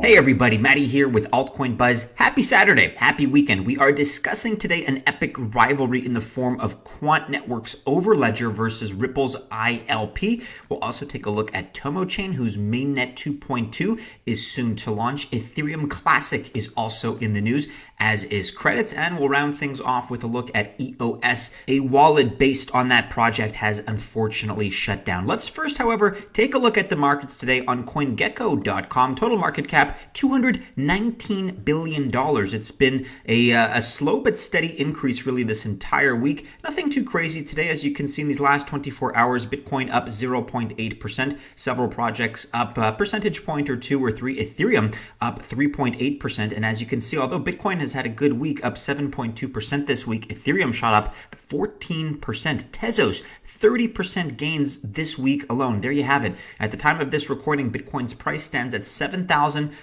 Hey everybody, Matty here with Altcoin Buzz. Happy Saturday, happy weekend. We are discussing today an epic rivalry in the form of Quant Network's Overledger versus Ripple's ILP. We'll also take a look at TomoChain, whose Mainnet 2.2 is soon to launch. Ethereum Classic is also in the news, as is credits, and we'll round things off with a look at EOS. A wallet based on that project has unfortunately shut down. Let's first, however, take a look at the markets today on CoinGecko.com. Total market cap $219 billion. It's been a slow but steady increase really this entire week. Nothing too crazy today. As you can see in these last 24 hours, Bitcoin up 0.8%. Several projects up a percentage point or two or three. Ethereum up 3.8%. And as you can see, although Bitcoin has had a good week, up 7.2% this week, Ethereum shot up 14%. Tezos, 30% gains this week alone. There you have it. At the time of this recording, Bitcoin's price stands at $7,540.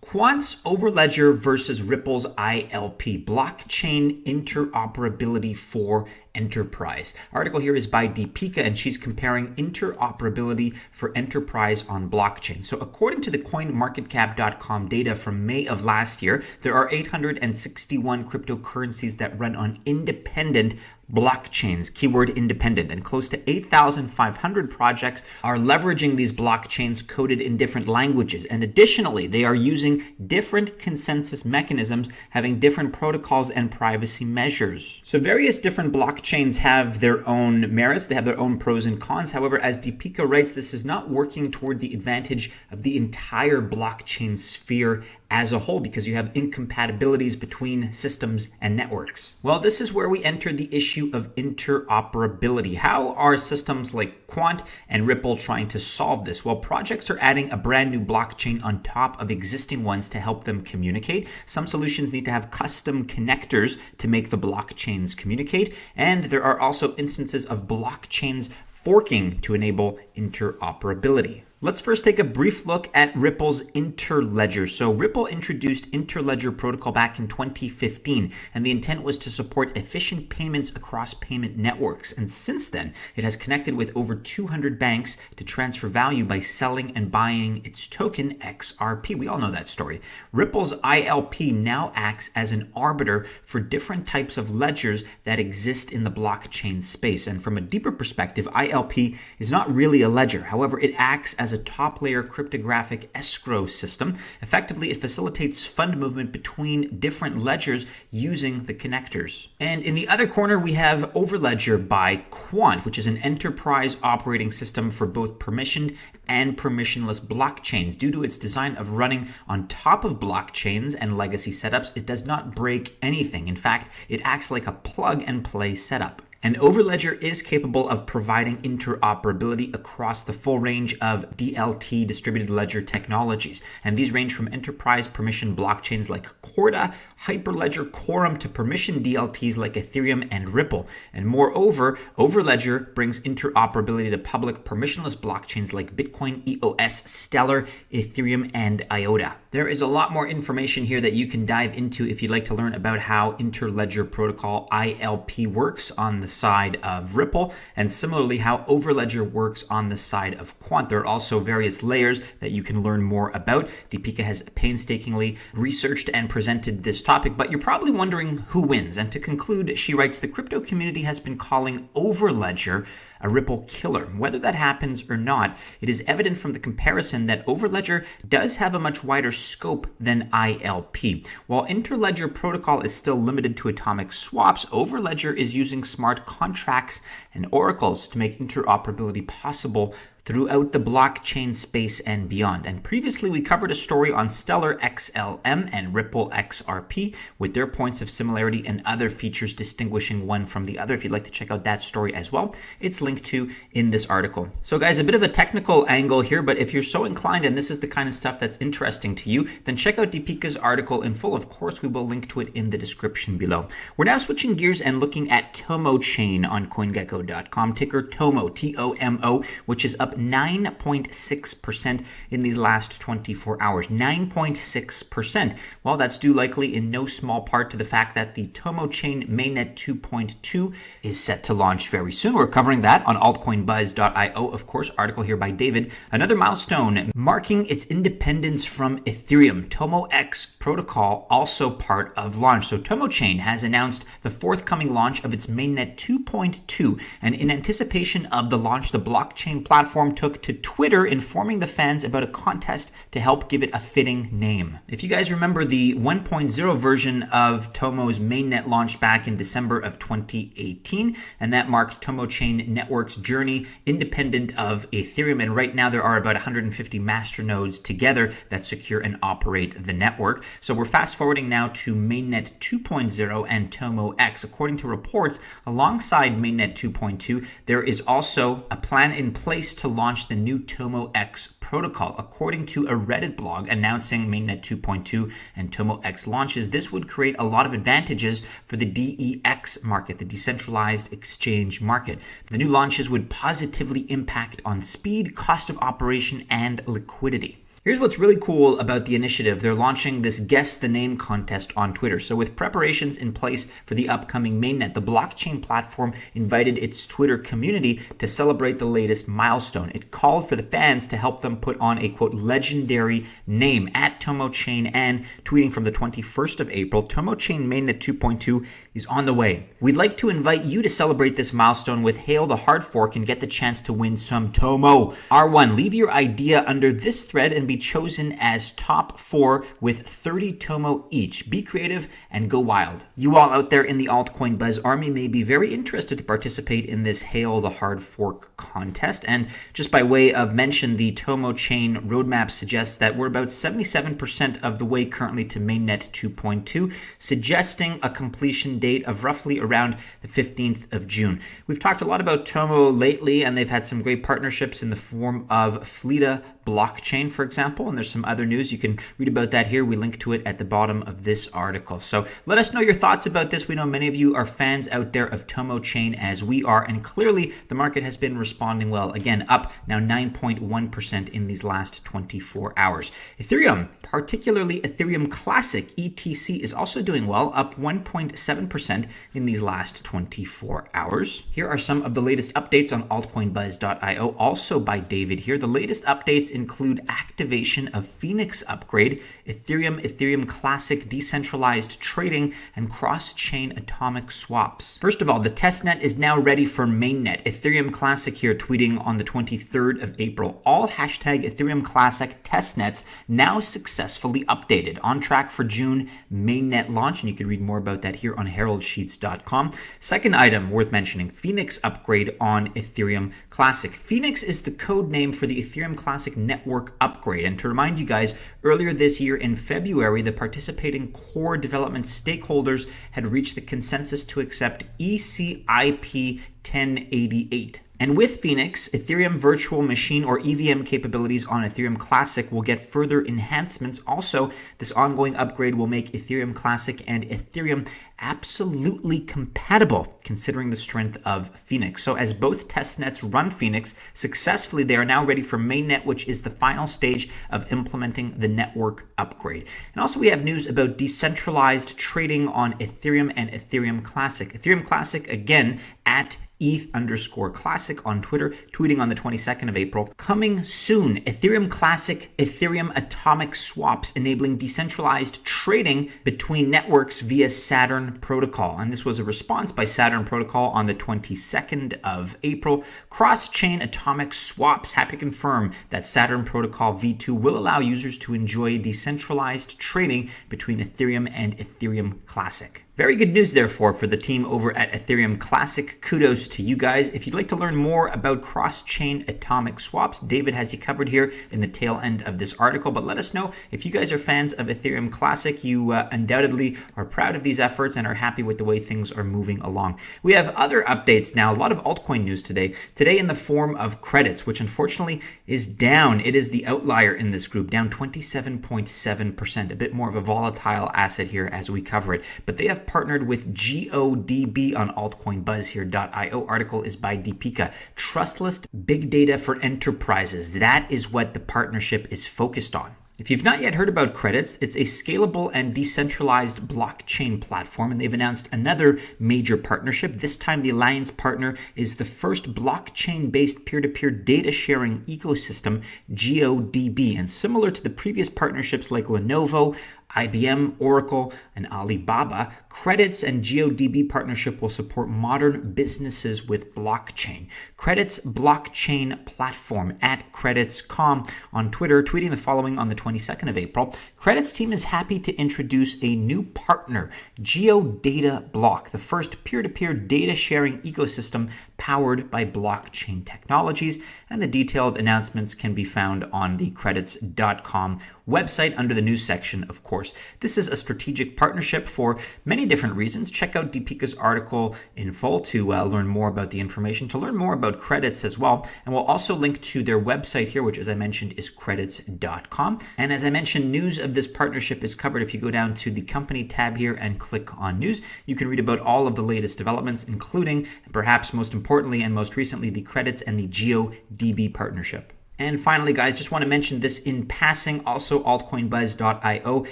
Quant's Overledger versus Ripple's ILP, blockchain interoperability for enterprise. Article here is by Deepika, and she's comparing interoperability for enterprise on blockchain. So according to the CoinMarketCap.com data from May of last year, there are 861 cryptocurrencies that run on independent blockchains, keyword independent, and close to 8,500 projects are leveraging these blockchains coded in different languages. And additionally, they are using different consensus mechanisms, having different protocols and privacy measures. So various different blockchains have their own merits, they have their own pros and cons. However, as Deepika writes, this is not working toward the advantage of the entire blockchain sphere as a whole, because you have incompatibilities between systems and networks. Well, this is where we enter the issue of interoperability. How are systems like Quant and Ripple trying to solve this? Well, projects are adding a brand new blockchain on top of existing ones to help them communicate. Some solutions need to have custom connectors to make the blockchains communicate. And there are also instances of blockchains forking to enable interoperability. Let's first take a brief look at Ripple's Interledger. So Ripple introduced Interledger protocol back in 2015, and the intent was to support efficient payments across payment networks. And since then, it has connected with over 200 banks to transfer value by selling and buying its token XRP. We all know that story. Ripple's ILP now acts as an arbiter for different types of ledgers that exist in the blockchain space. And from a deeper perspective, ILP is not really a ledger. However, it acts as a top-layer cryptographic escrow system. Effectively, it facilitates fund movement between different ledgers using the connectors. And in the other corner, we have Overledger by Quant, which is an enterprise operating system for both permissioned and permissionless blockchains. Due to its design of running on top of blockchains and legacy setups, it does not break anything. In fact, it acts like a plug-and-play setup. And Overledger is capable of providing interoperability across the full range of DLT, distributed ledger technologies. And these range from enterprise permission blockchains like Corda, Hyperledger, Quorum, to permission DLTs like Ethereum and Ripple. And moreover, Overledger brings interoperability to public permissionless blockchains like Bitcoin, EOS, Stellar, Ethereum, and IOTA. There is a lot more information here that you can dive into if you'd like to learn about how Interledger Protocol ILP works on the side of Ripple, and similarly how Overledger works on the side of Quant. There are also various layers that you can learn more about. Deepika has painstakingly researched and presented this topic, but you're probably wondering who wins. And to conclude, she writes, the crypto community has been calling Overledger a Ripple killer. Whether that happens or not, it is evident from the comparison that Overledger does have a much wider scope than ILP. While Interledger protocol is still limited to atomic swaps, Overledger is using smart contracts and oracles to make interoperability possible throughout the blockchain space and beyond. And previously we covered a story on Stellar XLM and Ripple XRP with their points of similarity and other features distinguishing one from the other. If you'd like to check out that story as well, it's linked to in this article. So guys, a bit of a technical angle here, but if you're so inclined and this is the kind of stuff that's interesting to you, then check out Deepika's article in full. Of course, we will link to it in the description below. We're now switching gears and looking at TomoChain on CoinGecko.com, ticker Tomo, T-O-M-O, which is up 9.6% in these last 24 hours. 9.6%. Well, that's due likely in no small part to the fact that the TomoChain Mainnet 2.2 is set to launch very soon. We're covering that on altcoinbuzz.io, of course, article here by David. Another milestone marking its independence from Ethereum. TomoX protocol also part of launch. So TomoChain has announced the forthcoming launch of its Mainnet 2.2, and in anticipation of the launch, the blockchain platform took to Twitter informing the fans about a contest to help give it a fitting name. If you guys remember, the 1.0 version of Tomo's mainnet launched back in December of 2018, and that marked TomoChain Network's journey independent of Ethereum, and right now there are about 150 masternodes together that secure and operate the network. So we're fast forwarding now to Mainnet 2.0 and TomoX. According to reports, alongside Mainnet 2.2, there is also a plan in place to launch the new TomoX protocol. According to a Reddit blog announcing Mainnet 2.2 and TomoX launches, this would create a lot of advantages for the DEX market, the decentralized exchange market. The new launches would positively impact on speed, cost of operation, and liquidity. Here's what's really cool about the initiative. They're launching this Guess the Name contest on Twitter. So with preparations in place for the upcoming mainnet, the blockchain platform invited its Twitter community to celebrate the latest milestone. It called for the fans to help them put on a, quote, legendary name at TomoChain, and tweeting from the 21st of April, TomoChain Mainnet 2.2 is on the way. We'd like to invite you to celebrate this milestone with Hail the Hard Fork and get the chance to win some Tomo. R1, leave your idea under this thread and be chosen as top 4 with 30 Tomo each. Be creative and go wild. You all out there in the Altcoin Buzz army may be very interested to participate in this Hail the Hard Fork contest. And just by way of mention, the TomoChain roadmap suggests that we're about 77% of the way currently to Mainnet 2.2, suggesting a completion date of roughly around the 15th of June. We've talked a lot about Tomo lately, and they've had some great partnerships in the form of Fleta blockchain, for example, and there's some other news. You can read about that here. We link to it at the bottom of this article. So let us know your thoughts about this. We know many of you are fans out there of TomoChain, as we are, and clearly the market has been responding well. Again, up now 9.1% in these last 24 hours. Ethereum, particularly Ethereum Classic, ETC, is also doing well, up 1.7% in these last 24 hours. Here are some of the latest updates on altcoinbuzz.io, also by David here. The latest updates include activation of Phoenix upgrade, Ethereum Classic decentralized trading, and cross-chain atomic swaps. First of all, the testnet is now ready for mainnet. Ethereum Classic here tweeting on the 23rd of April. All hashtag Ethereum Classic testnets now successfully updated. On track for June mainnet launch, and you can read more about that here on heraldsheets.com. Second item worth mentioning, Phoenix upgrade on Ethereum Classic. Phoenix is the code name for the Ethereum Classic network upgrade. And to remind you guys, earlier this year in February, the participating core development stakeholders had reached the consensus to accept ECIP 1088. And with Phoenix, Ethereum Virtual Machine or EVM capabilities on Ethereum Classic will get further enhancements. Also, this ongoing upgrade will make Ethereum Classic and Ethereum absolutely compatible, considering the strength of Phoenix. So as both testnets run Phoenix successfully, they are now ready for mainnet, which is the final stage of implementing the network upgrade. And also we have news about decentralized trading on Ethereum and Ethereum Classic. Ethereum Classic, again, at ETH_Classic on Twitter, tweeting on the 22nd of April. Coming soon, Ethereum Classic, Ethereum atomic swaps, enabling decentralized trading between networks via Saturn Protocol. And this was a response by Saturn Protocol on the 22nd of April. Cross-chain atomic swaps. Happy to confirm that Saturn Protocol v2 will allow users to enjoy decentralized trading between Ethereum and Ethereum Classic. Very good news, therefore, for the team over at Ethereum Classic. Kudos to you guys. If you'd like to learn more about cross-chain atomic swaps, David has you covered here in the tail end of this article. But let us know if you guys are fans of Ethereum Classic. You undoubtedly are proud of these efforts and are happy with the way things are moving along. We have other updates now. A lot of altcoin news today. Today in the form of credits, which unfortunately is down. It is the outlier in this group, down 27.7%. A bit more of a volatile asset here as we cover it. But they have partnered with GeoDB on Altcoin Buzz here.io. Article is by Deepika. Trustless big data for enterprises. That is what the partnership is focused on. If you've not yet heard about Credits, it's a scalable and decentralized blockchain platform, and they've announced another major partnership. This time, the alliance partner is the first blockchain-based peer-to-peer data sharing ecosystem, GeoDB. And similar to the previous partnerships like Lenovo, IBM, Oracle, and Alibaba, Credits and GeoDB partnership will support modern businesses with blockchain. Credits blockchain platform at Credits.com on Twitter, tweeting the following on the 22nd of April. Credits team is happy to introduce a new partner, GeoData Block, the first peer-to-peer data sharing ecosystem powered by blockchain technologies. And the detailed announcements can be found on the Credits.com website under the news section, of course. This is a strategic partnership for many different reasons. Check out Deepika's article in full to learn more about the information, to learn more about Credits as well. And we'll also link to their website here, which, as I mentioned, is Credits.com. And as I mentioned, news of this partnership is covered. If you go down to the company tab here and click on news, you can read about all of the latest developments, including, perhaps most importantly and most recently, the Credits and the GeoDB partnership. And finally, guys, just want to mention this in passing. Also, altcoinbuzz.io,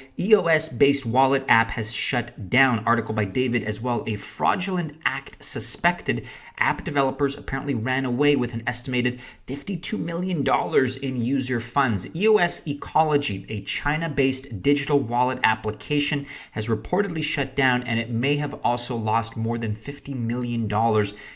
EOS-based Wallet App has shut down. Article by David as well. A fraudulent act suspected. App developers apparently ran away with an estimated $52 million in user funds. EOS Ecology, a China-based digital wallet application, has reportedly shut down, and it may have also lost more than $50 million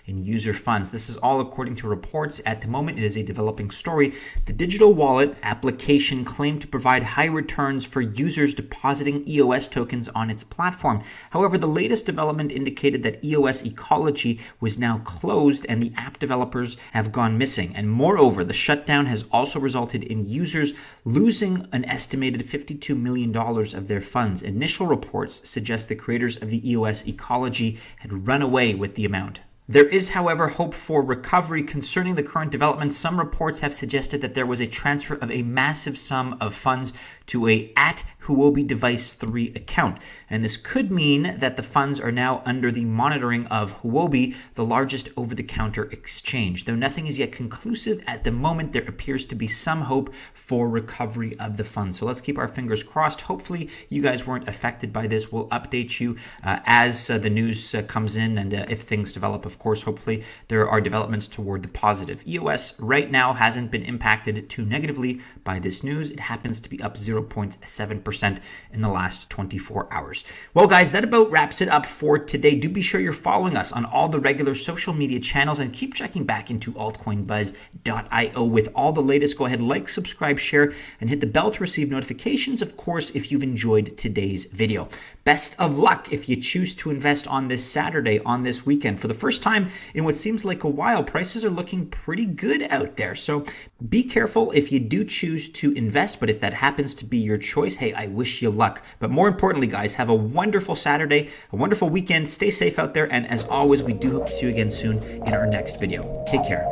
in user funds. This is all according to reports. At the moment, it is a developing story. The digital wallet application claimed to provide high returns for users depositing EOS tokens on its platform. However, the latest development indicated that EOS Ecology was now closed and the app developers have gone missing. And moreover, the shutdown has also resulted in users losing an estimated $52 million of their funds. Initial reports suggest the creators of the EOS Ecology had run away with the amount. There is, however, hope for recovery concerning the current development. Some reports have suggested that there was a transfer of a massive sum of funds to a @HUUGE Device 3 account. And this could mean that the funds are now under the monitoring of HUUGE, the largest over-the-counter exchange. Though nothing is yet conclusive at the moment, there appears to be some hope for recovery of the funds. So let's keep our fingers crossed. Hopefully you guys weren't affected by this. We'll update you as the news comes in and if things develop. Of course, hopefully there are developments toward the positive. EOS right now hasn't been impacted too negatively by this news. It happens to be up 0.7% in the last 24 hours. Well, guys, that about wraps it up for today. Do be sure you're following us on all the regular social media channels and keep checking back into altcoinbuzz.io with all the latest. Go ahead, like, subscribe, share, and hit the bell to receive notifications, of course, if you've enjoyed today's video. Best of luck if you choose to invest on this Saturday, on this weekend. For the first time in what seems like a while, prices are looking pretty good out there. So be careful if you do choose to invest, but if that happens to be your choice, hey, I wish you luck. But more importantly, guys, have a wonderful Saturday, a wonderful weekend. Stay safe out there. And as always, we do hope to see you again soon in our next video. Take care.